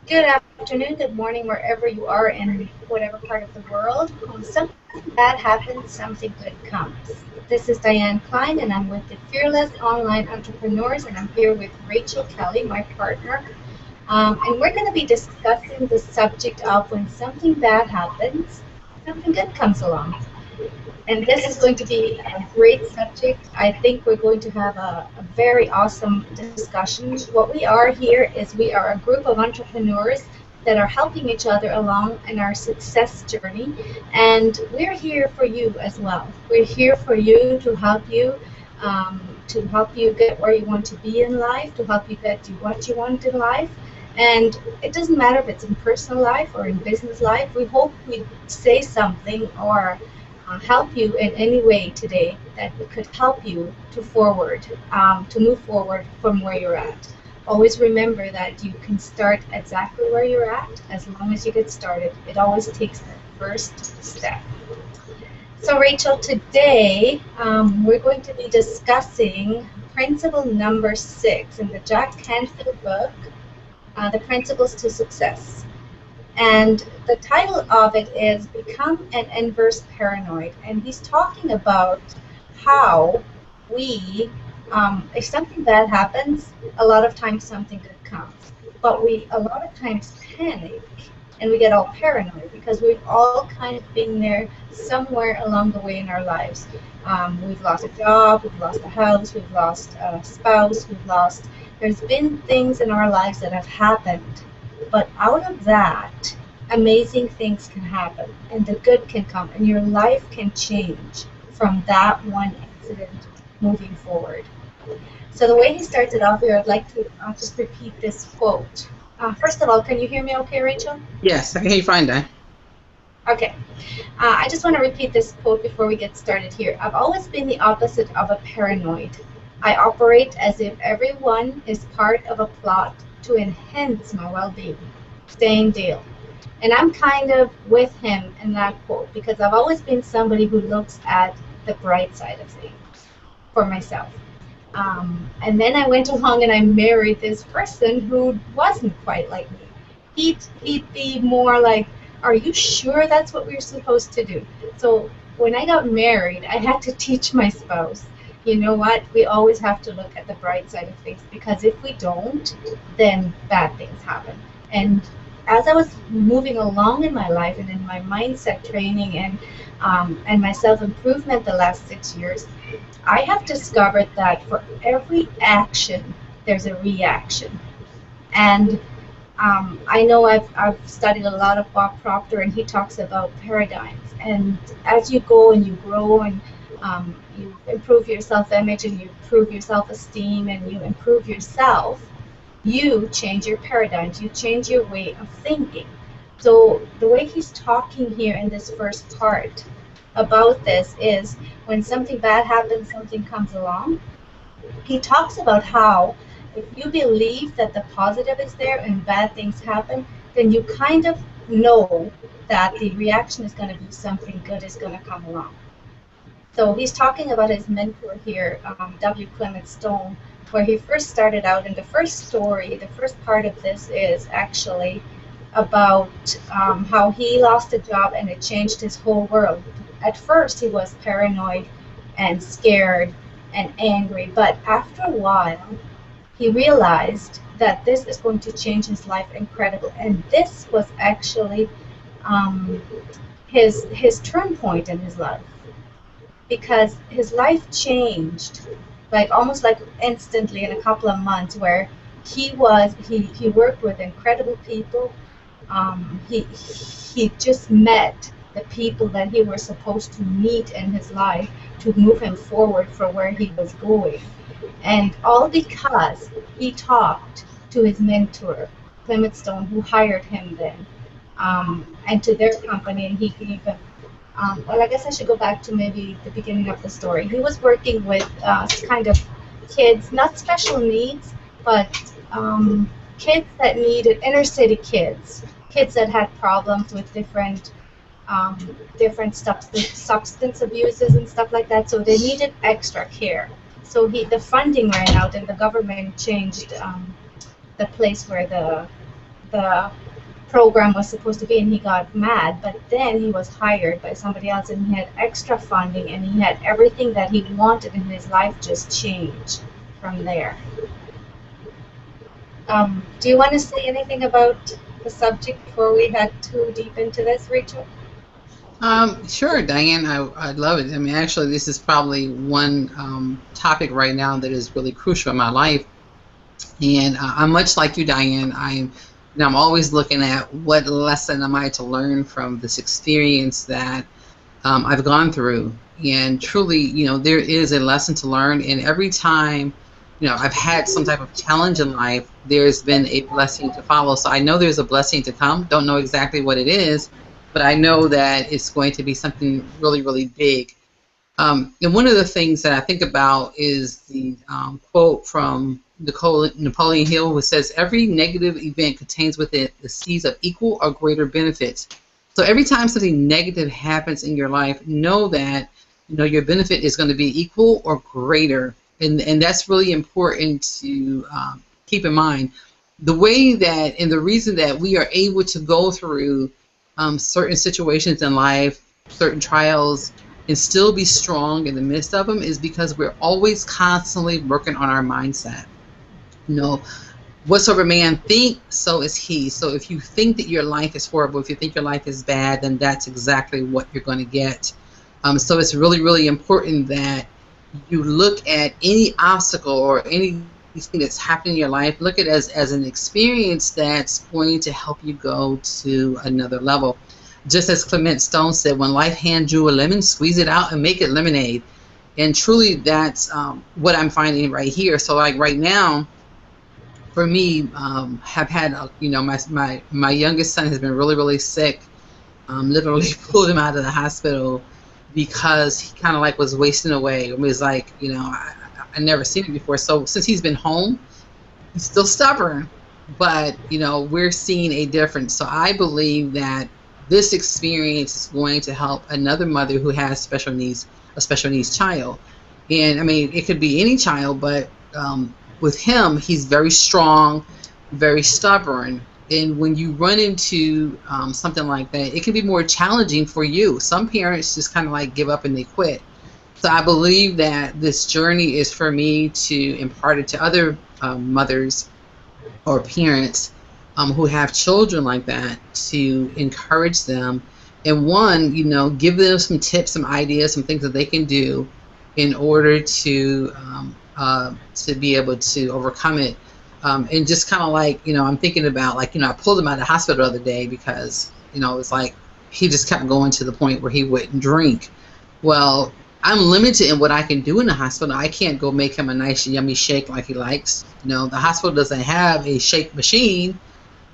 Good afternoon, good morning, wherever you are in whatever part of the world. When something bad happens, something good comes. This is Diane Klein, and I'm with the Fearless Online Entrepreneurs, and I'm here with Rachel Kelly, my partner. And we're going to be discussing the subject of when something bad happens, something good comes along. And this is going to be a great subject. I think we're going to have a very awesome discussion. What we are here is we are a group of entrepreneurs that are helping each other along in our success journey. And we're here for you as well. We're here for you to help you get where you want to be in life, to help you get to what you want in life. And it doesn't matter if it's in personal life or in business life. We hope we say something or help you in any way today that could help you to move forward from where you're at. Always remember that you can start exactly where you're at as long as you get started. It always takes the first step. So Rachel, today we're going to be discussing principle number 6 in the Jack Canfield book, The Principles to Success. And the title of it is Become an Inverse Paranoid. And he's talking about how if something bad happens, a lot of times something good comes. But we a lot of times panic and we get all paranoid because we've all kind of been there somewhere along the way in our lives. We've lost a job, we've lost a house, we've lost a spouse, there's been things in our lives that have happened. But out of that, amazing things can happen, and the good can come, and your life can change from that one incident moving forward. So the way he starts it off here, I'd like to just repeat this quote. First of all, can you hear me okay, Rachel? Yes, I can hear you fine, Dan. Okay. I just want to repeat this quote before we get started here. I've always been the opposite of a paranoid. I operate as if everyone is part of a plot to enhance my well-being. Staying Dale. And I'm kind of with him in that quote because I've always been somebody who looks at the bright side of things for myself. And then I went along and I married this person who wasn't quite like me. He'd be more like, are you sure that's what we're supposed to do? So when I got married, I had to teach my spouse, you know what, we always have to look at the bright side of things because if we don't, then bad things happen. And as I was moving along in my life and in my mindset training and my self-improvement the last 6 years, I have discovered that for every action, there's a reaction. And I know I've studied a lot of Bob Proctor, and he talks about paradigms. And as you go and you grow and you improve your self-image and you improve your self-esteem and you improve yourself, you change your paradigms, you change your way of thinking. So the way he's talking here in this first part about this is when something bad happens, something comes along. He talks about how if you believe that the positive is there and bad things happen, then you kind of know that the reaction is going to be something good is going to come along. So he's talking about his mentor here, W. Clement Stone, where he first started out. And the first story, the first part of this is actually about how he lost a job and it changed his whole world. At first, he was paranoid and scared and angry, but after a while, he realized that this is going to change his life incredibly. And this was actually his turn point in his life, because his life changed like almost like instantly in a couple of months, where he worked with incredible people. He just met the people that he was supposed to meet in his life to move him forward from where he was going. And all because he talked to his mentor, Clement Stone, who hired him then, and to their company, and he gave him, well, I guess I should go back to maybe the beginning of the story. He was working with kind of kids, not special needs, but kids that needed, inner city kids that had problems with different substance abuses and stuff like that, so they needed extra care. So the funding ran out, and the government changed the place where the program was supposed to be, and he got mad. But then he was hired by somebody else, and he had extra funding, and he had everything that he wanted, and his life just changed from there. Do you want to say anything about the subject before we head too deep into this, Rachel? Sure, Diane. I'd love it. I mean, actually, this is probably one topic right now that is really crucial in my life. And I'm much like you, Diane. I'm always looking at what lesson am I to learn from this experience that I've gone through. And truly, there is a lesson to learn. And every time, I've had some type of challenge in life, there's been a blessing to follow. So I know there's a blessing to come. Don't know exactly what it is, but I know that it's going to be something really, really big. And one of the things that I think about is the quote from Napoleon Hill, which says, "Every negative event contains within it the seeds of equal or greater benefits." So every time something negative happens in your life, know that your benefit is going to be equal or greater, and that's really important to keep in mind. The way that and the reason that we are able to go through certain situations in life, certain trials, and still be strong in the midst of them is because we're always constantly working on our mindset. Whatsoever man think, so is he. So if you think that your life is horrible, if you think your life is bad, then that's exactly what you're going to get. So it's really, really important that you look at any obstacle or anything that's happening in your life, look at it as an experience that's going to help you go to another level. Just as Clement Stone said, when life hands you a lemon, squeeze it out and make it lemonade. And truly, that's what I'm finding right here. So like right now, for me, have had, my youngest son has been really, really sick. Literally pulled him out of the hospital because he kind of like was wasting away. It was like, I never seen it before. So since he's been home, he's still stubborn, but we're seeing a difference. So I believe that this experience is going to help another mother who has special needs, a special needs child. And I mean, it could be any child, but with him, he's very strong, very stubborn. And when you run into something like that, it can be more challenging for you. Some parents just kind of like give up and they quit. So I believe that this journey is for me to impart it to other mothers or parents who have children like that, to encourage them. And one, give them some tips, some ideas, some things that they can do in order to be able to overcome it. And just kind of like, I'm thinking about like, I pulled him out of the hospital the other day because, it's like he just kept going to the point where he wouldn't drink. Well, I'm limited in what I can do in the hospital. I can't go make him a nice yummy shake like he likes. The hospital doesn't have a shake machine,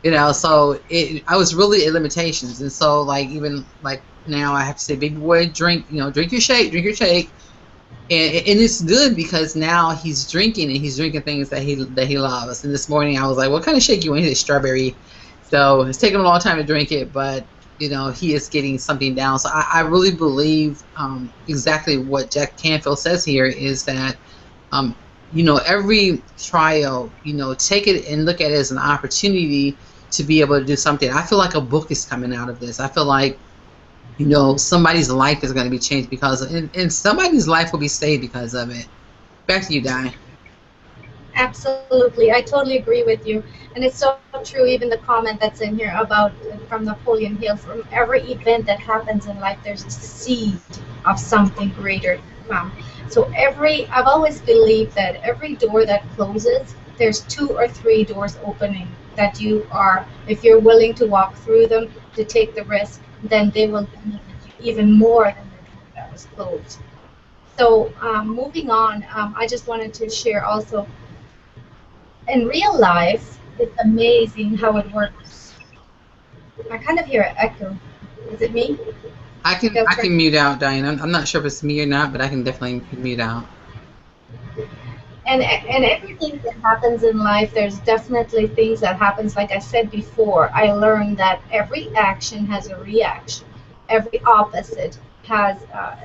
so I was really at limitations. And so like even like now I have to say, baby boy, drink your shake, drink your shake. And it's good because now he's drinking and he's drinking things that he loves. And this morning I was like, what kind of shake you want? He said strawberry. So it's taken a long time to drink it, but he is getting something down. So I really believe exactly what Jack Canfield says here is that every trial, take it and look at it as an opportunity to be able to do something. I feel like a book is coming out of this. I feel like somebody's life is going to be changed because, and somebody's life will be saved because of it. Back to you, Di. Absolutely, I totally agree with you, and it's so true. Even the comment that's in here about from Napoleon Hill, from every event that happens in life, there's a seed of something greater to come. So I've always believed that every door that closes, there's 2 or 3 doors opening that if you're willing to walk through them, to take the risk, then they will benefit you even more than the door that was closed. So moving on, I just wanted to share also, in real life, it's amazing how it works. I kind of hear an echo. Is it me? I can mute out, Diane. I'm not sure if it's me or not, but I can definitely mute out. And everything that happens in life, there's definitely things that happens. Like I said before, I learned that every action has a reaction. Every opposite has,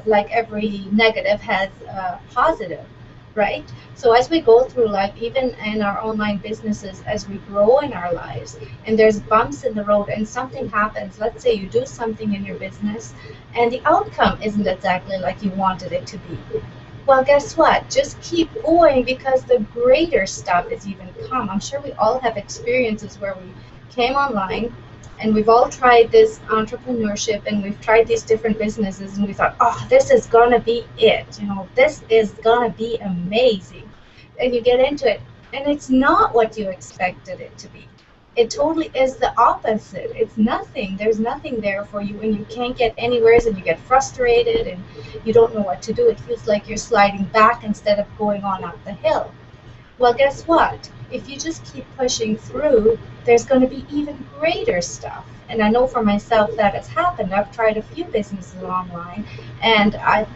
like every negative has a positive. right? So as we go through life, even in our online businesses, as we grow in our lives, and there's bumps in the road and something happens, let's say you do something in your business and the outcome isn't exactly like you wanted it to be. Well, guess what? Just keep going because the greater stuff is even come. I'm sure we all have experiences where we came online and we've all tried this entrepreneurship and we've tried these different businesses and we thought, oh, this is gonna be it. You know, this is gonna be amazing. And you get into it and it's not what you expected it to be. It totally is the opposite. It's nothing. There's nothing there for you and you can't get anywhere and you get frustrated and you don't know what to do. It feels like you're sliding back instead of going on up the hill. Well, guess what? If you just keep pushing through, there's going to be even greater stuff. And I know for myself that has happened. I've tried a few businesses online, and I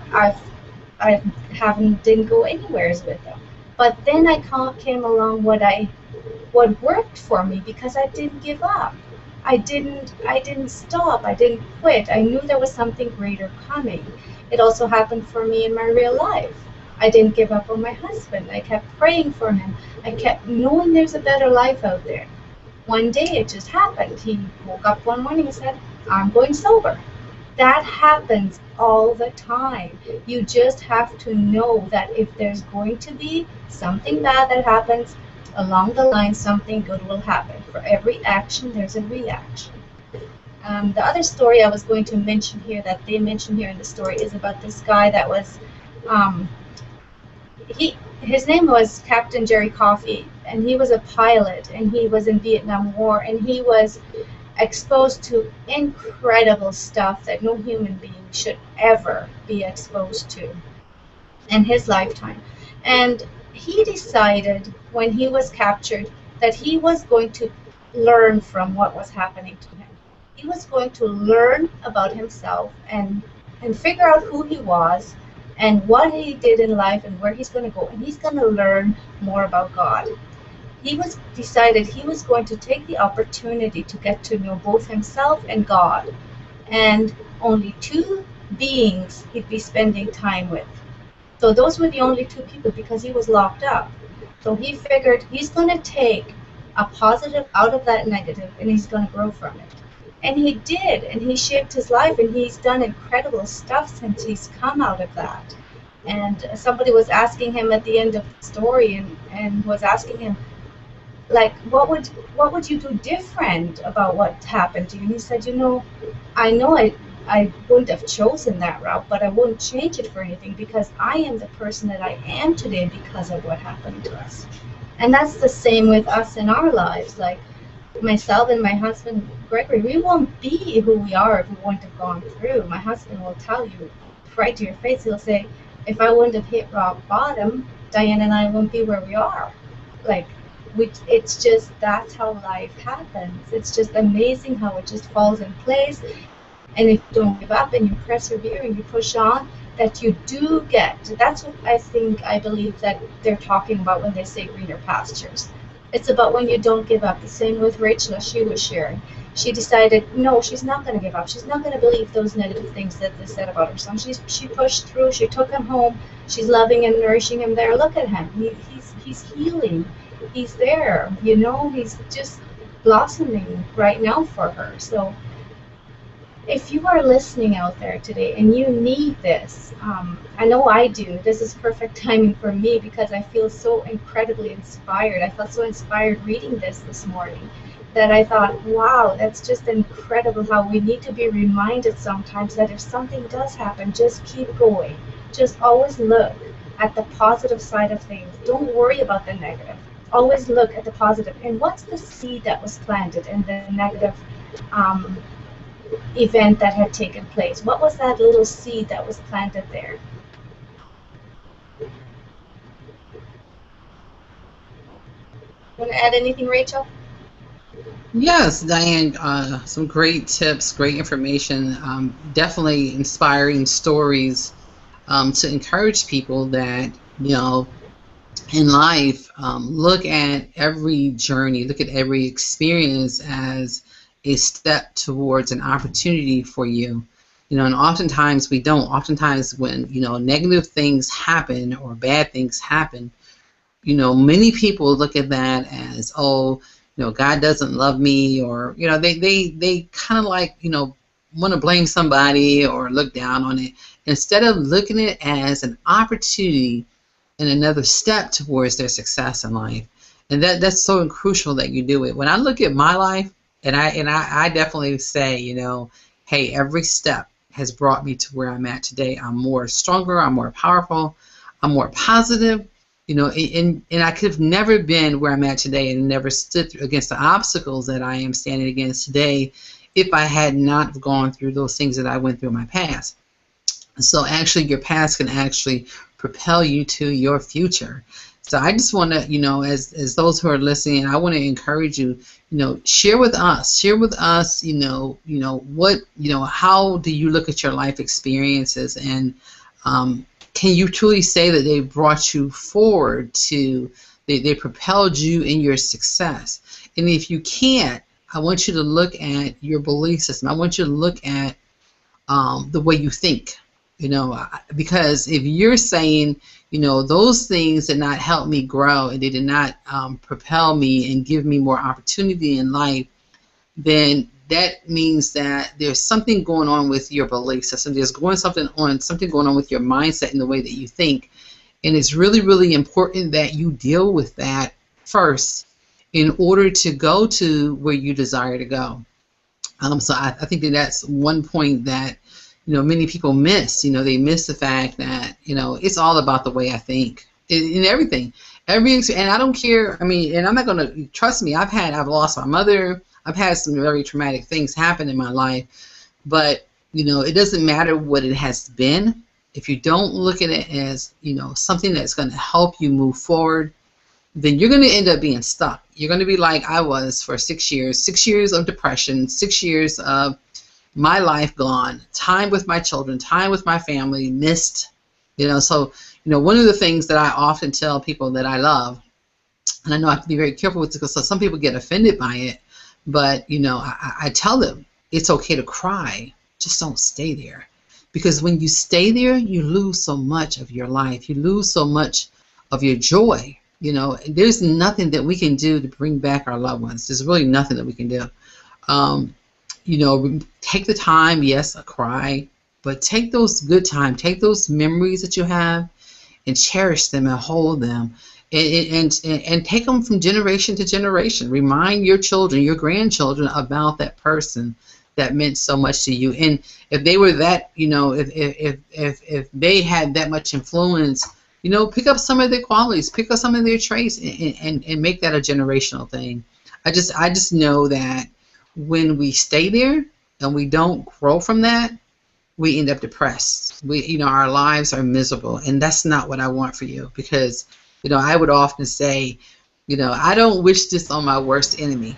haven't didn't go anywheres with them. But then I came along what worked for me because I didn't give up. I didn't stop. I didn't quit. I knew there was something greater coming. It also happened for me in my real life. I didn't give up on my husband. I kept praying for him. I kept knowing there's a better life out there. One day it just happened. He woke up one morning and said, I'm going sober. That happens all the time. You just have to know that if there's going to be something bad that happens, along the line something good will happen. For every action, there's a reaction. The other story I was going to mention here that they mention here in the story is about this guy that was um, his name was Captain Jerry Coffey, and he was a pilot, and he was in Vietnam War, and he was exposed to incredible stuff that no human being should ever be exposed to in his lifetime. And he decided when he was captured that he was going to learn from what was happening to him. He was going to learn about himself and figure out who he was and what he did in life and where he's going to go, and he's going to learn more about God. He was decided he was going to take the opportunity to get to know both himself and God, and only two beings he'd be spending time with. So those were the only two people because he was locked up. So he figured he's going to take a positive out of that negative and he's going to grow from it. And he did, and he shaped his life, and he's done incredible stuff since he's come out of that. And somebody was asking him at the end of the story and was asking him, like, what would you do different about what happened to you? And he said, I know I wouldn't have chosen that route, but I wouldn't change it for anything because I am the person that I am today because of what happened to us. And that's the same with us in our lives. Like, myself and my husband Gregory, we won't be who we are if we wouldn't have gone through. My husband will tell you right to your face, he'll say, if I wouldn't have hit rock bottom, Diane and I wouldn't be where we are. Like, it's just, that's how life happens. It's just amazing how it just falls in place. And if you don't give up and you persevere and you push on, that you do get. That's what I believe that they're talking about when they say greener pastures. It's about when you don't give up. The same with Rachel, as she was sharing. She decided, no, she's not going to give up. She's not going to believe those negative things that they said about her son. She pushed through. She took him home. She's loving and nourishing him there. Look at him. He's healing. He's there. He's just blossoming right now for her. So if you are listening out there today and you need this, I know I do. This is perfect timing for me because I feel so incredibly inspired. I felt so inspired reading this morning that I thought, wow, that's just incredible how we need to be reminded sometimes that if something does happen, just keep going. Just always look at the positive side of things. Don't worry about the negative. Always look at the positive. And what's the seed that was planted in the negative event that had taken place? What was that little seed that was planted there? Want to add anything, Rachel? Yes, Diane, some great tips, great information, definitely inspiring stories to encourage people that, in life, look at every journey, look at every experience as a step towards an opportunity for you And oftentimes we don't. Oftentimes when, negative things happen or bad things happen, many people look at that as, oh, God doesn't love me, or, they kind of like, want to blame somebody or look down on it, instead of looking at it as an opportunity and another step towards their success in life. And that's so crucial that you do it. When I look at my life, and I definitely say, hey, every step has brought me to where I'm at today. I'm more stronger, I'm more powerful, I'm more positive, and I could have never been where I'm at today and never stood against the obstacles that I am standing against today if I had not gone through those things that I went through in my past. So actually, your past can actually propel you to your future. So I just want to, as those who are listening, I want to encourage you, share with us, what, how do you look at your life experiences, and can you truly say that they brought you forward they propelled you in your success? And if you can't, I want you to look at your belief system. I want you to look at the way you think. Because if you're saying, those things did not help me grow and they did not propel me and give me more opportunity in life, then that means that there's something going on with your belief system. There's something going on with your mindset and the way that you think. And it's really, really important that you deal with that first in order to go to where you desire to go. So I think that's one point that many people miss. They miss the fact that, it's all about the way I think in everything. And I don't care. And I'm not going to, trust me, I've lost my mother. I've had some very traumatic things happen in my life. But, it doesn't matter what it has been. If you don't look at it as, something that's going to help you move forward, then you're going to end up being stuck. You're going to be like I was for 6 years, 6 years of depression, 6 years of my life gone, time with my children, time with my family missed, so, one of the things that I often tell people that I love, and I know I have to be very careful with this because some people get offended by it, but, I tell them it's okay to cry, just don't stay there. Because when you stay there, you lose so much of your life. You lose so much of your joy. There's nothing that we can do to bring back our loved ones. There's really nothing that we can do. Take the time, yes, cry, but take those good times, take those memories that you have and cherish them and hold them and take them from generation to generation. Remind your children, your grandchildren about that person that meant so much to you. And if they were that, if they had that much influence, pick up some of their qualities, pick up some of their traits and make that a generational thing. I just know that when we stay there and we don't grow from that, we end up depressed. Our lives are miserable, and that's not what I want for you. Because, I would often say, I don't wish this on my worst enemy.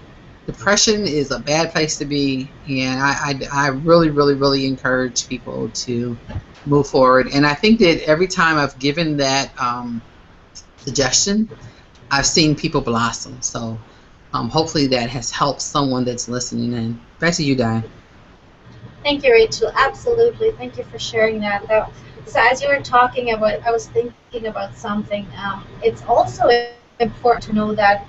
Depression is a bad place to be, and I really, really, really encourage people to move forward. And I think that every time I've given that suggestion, I've seen people blossom. So hopefully that has helped someone that's listening in. Back to you, Di. Thank you, Rachel. Absolutely. Thank you for sharing that. So as you were talking about, I was thinking about something. It's also important to know that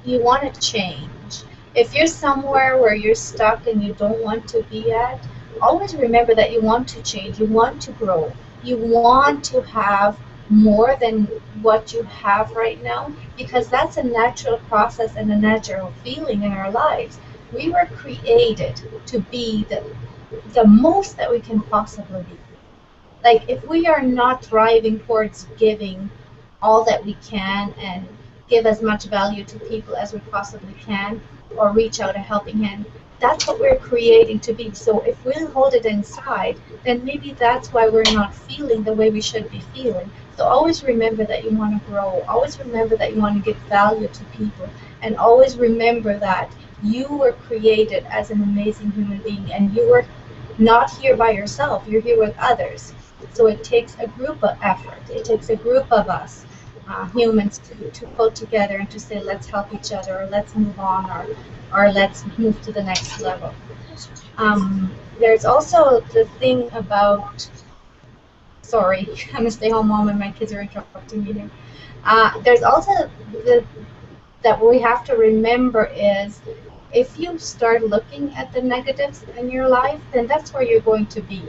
you want to change. If you're somewhere where you're stuck and you don't want to be at, always remember that you want to change. You want to grow. You want to have more than what you have right now, because that's a natural process and a natural feeling in our lives. We were created to be the most that we can possibly be. Like, if we are not driving towards giving all that we can and give as much value to people as we possibly can, or reach out a helping hand, that's what we're creating to be. So if we hold it inside, then maybe that's why we're not feeling the way we should be feeling. So always remember that you want to grow. Always remember that you want to give value to people. And always remember that you were created as an amazing human being, and you were not here by yourself. You're here with others. So it takes a group of effort. It takes a group of us humans to pull together and to say, let's help each other, or let's move on, or let's move to the next level. There's also the thing about, sorry, I'm a stay-home mom and my kids are interrupting me here. There's also that we have to remember is, if you start looking at the negatives in your life, then that's where you're going to be.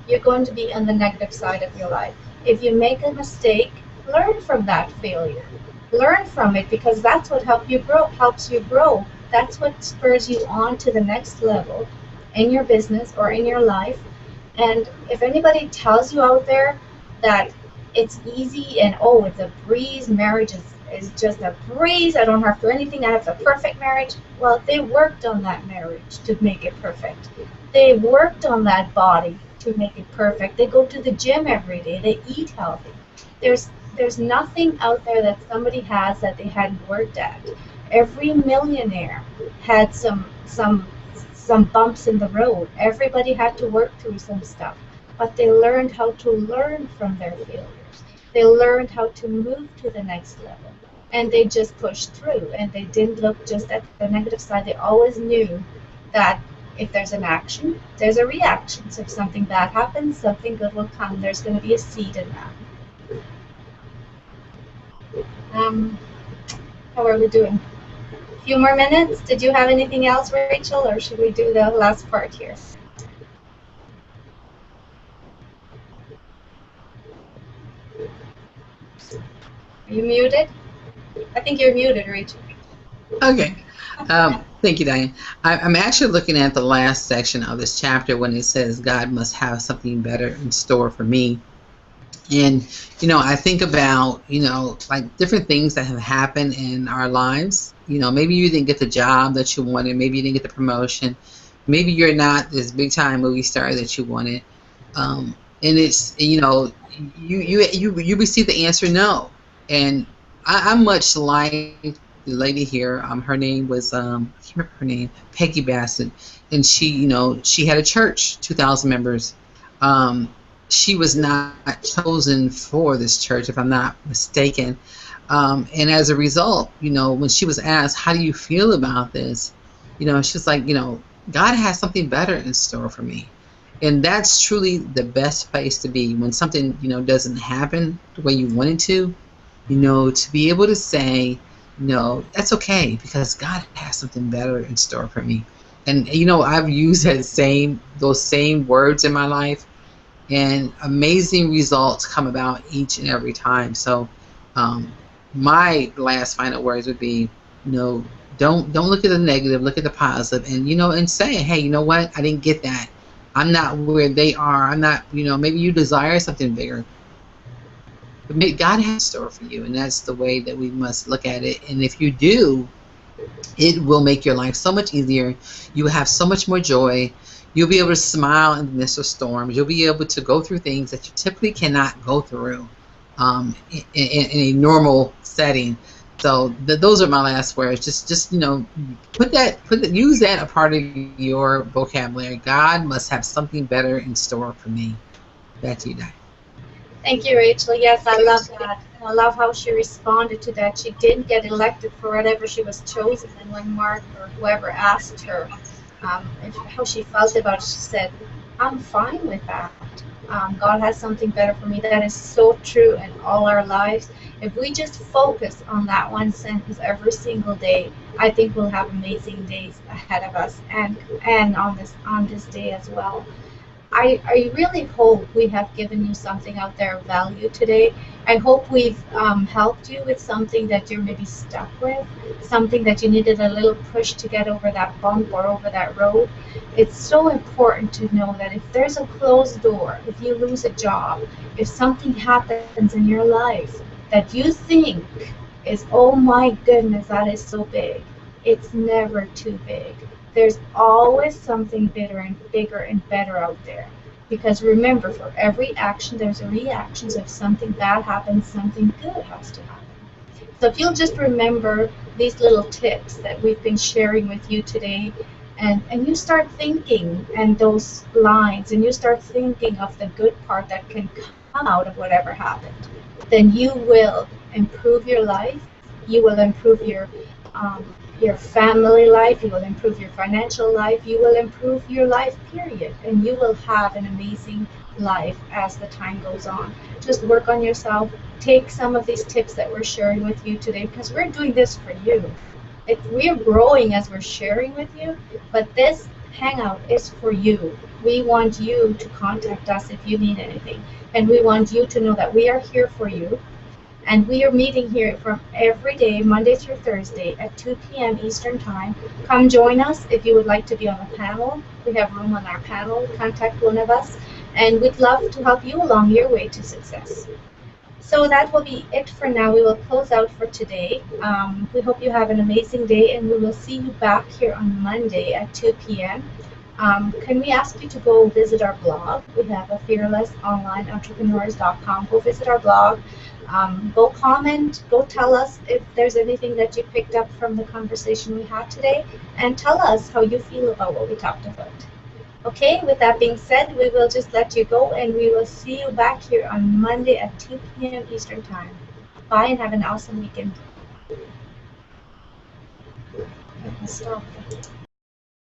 You're going to be on the negative side of your life. If you make a mistake, learn from that failure. Learn from it, because that's what helps you grow. That's what spurs you on to the next level in your business or in your life. And if anybody tells you out there that it's easy and, oh, it's a breeze, marriage is just a breeze, I don't have to do anything, I have the perfect marriage. Well, they worked on that marriage to make it perfect. They worked on that body to make it perfect. They go to the gym every day, they eat healthy. There's nothing out there that somebody has that they hadn't worked at. Every millionaire had some bumps in the road. Everybody had to work through some stuff, but they learned how to learn from their failures. They learned how to move to the next level, and they just pushed through, and they didn't look just at the negative side. They always knew that if there's an action, there's a reaction. So if something bad happens, something good will come. There's going to be a seed in that. How are we doing? A few more minutes. Did you have anything else, Rachel, or should we do the last part here? Are you muted? I think you're muted, Rachel. Okay. Thank you, Diane. I'm actually looking at the last section of this chapter when it says God must have something better in store for me. And, I think about, like different things that have happened in our lives. Maybe you didn't get the job that you wanted. Maybe you didn't get the promotion. Maybe you're not this big time movie star that you wanted. And it's, you receive the answer no. And I'm much like the lady here. Her name was, I can't remember her name, Peggy Bassett. And she, she had a church, 2,000 members. She was not chosen for this church, if I'm not mistaken. And as a result, when she was asked, how do you feel about this? She's like, God has something better in store for me. And that's truly the best place to be when something, doesn't happen the way you want it to, to be able to say, no, that's okay, because God has something better in store for me. And, I've used those same words in my life, and amazing results come about each and every time. So my last final words would be, don't look at the negative, look at the positive, and and say, hey, you know what, I didn't get that. I'm not where they are. I'm not, maybe you desire something bigger. But God has a store for you, and that's the way that we must look at it. And if you do, it will make your life so much easier. You will have so much more joy. You'll be able to smile in the midst of storms. You'll be able to go through things that you typically cannot go through in a normal setting. So those are my last words. Just use that a part of your vocabulary. God must have something better in store for me. Back to you, Diane. Thank you, Rachel. Yes, I love that. I love how she responded to that. She didn't get elected for whatever she was chosen, and when Mark or whoever asked her how she felt about it, she said, I'm fine with that. God has something better for me. That is so true in all our lives. If we just focus on that one sentence every single day, I think we'll have amazing days ahead of us, and on this day as well. I really hope we have given you something out there of value today. I hope we've helped you with something that you're maybe stuck with, something that you needed a little push to get over that bump or over that road. It's so important to know that if there's a closed door, if you lose a job, if something happens in your life that you think is, oh my goodness, that is so big, it's never too big. There's always something bigger and better out there. Because remember, for every action, there's a reaction. So if something bad happens, something good has to happen. So if you'll just remember these little tips that we've been sharing with you today, and you start thinking and those lines, and you start thinking of the good part that can come out of whatever happened, then you will improve your life. You will improve your family life. You will improve your financial life. You will improve your life, period. And you will have an amazing life as the time goes on. Just work on yourself. Take some of these tips that we're sharing with you today, because we're doing this for you. We're growing as we're sharing with you, but this hangout is for you. We want you to contact us if you need anything, and we want you to know that we are here for you. And we are meeting here from every day, Monday through Thursday at 2 p.m. Eastern Time. Come join us if you would like to be on the panel. We have room on our panel. Contact one of us, and we'd love to help you along your way to success. So that will be it for now. We will close out for today. We hope you have an amazing day, and we will see you back here on Monday at 2 p.m. Can we ask you to go visit our blog? We have a fearlessonlineentrepreneurs.com. Go visit our blog. Go comment. Go tell us if there's anything that you picked up from the conversation we had today, and tell us how you feel about what we talked about. Okay, with that being said, we will just let you go, and we will see you back here on Monday at 2 p.m. Eastern Time. Bye, and have an awesome weekend. Stop.